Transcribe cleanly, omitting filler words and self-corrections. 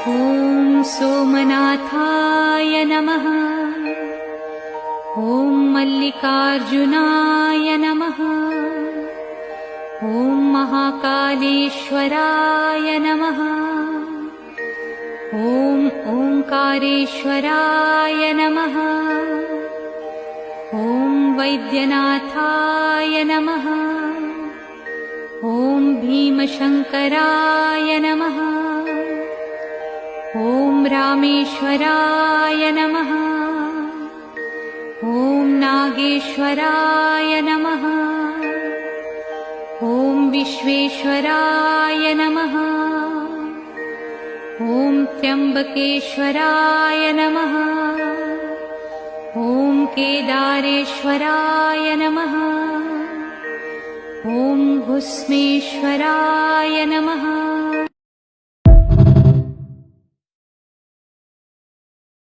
ॐ सोमनाथाय नमः। ॐ मल्लिकार्जुनाय नमः। ॐ महाकालेश्वराय नमः। ॐ ओंकारेश्वराय नमः। ॐ वैद्यनाथाय नमः। ॐ भीमशंकराय नमः। ॐ रामेश्वराय नमः। ॐ नागेश्वराय नमः। ॐ विश्वेश्वराय नमः। ॐ त्र्यंबकेश्वराय नमः। ॐ केदारेश्वराय नमः। ॐ भुस्मेश्वराय नमः।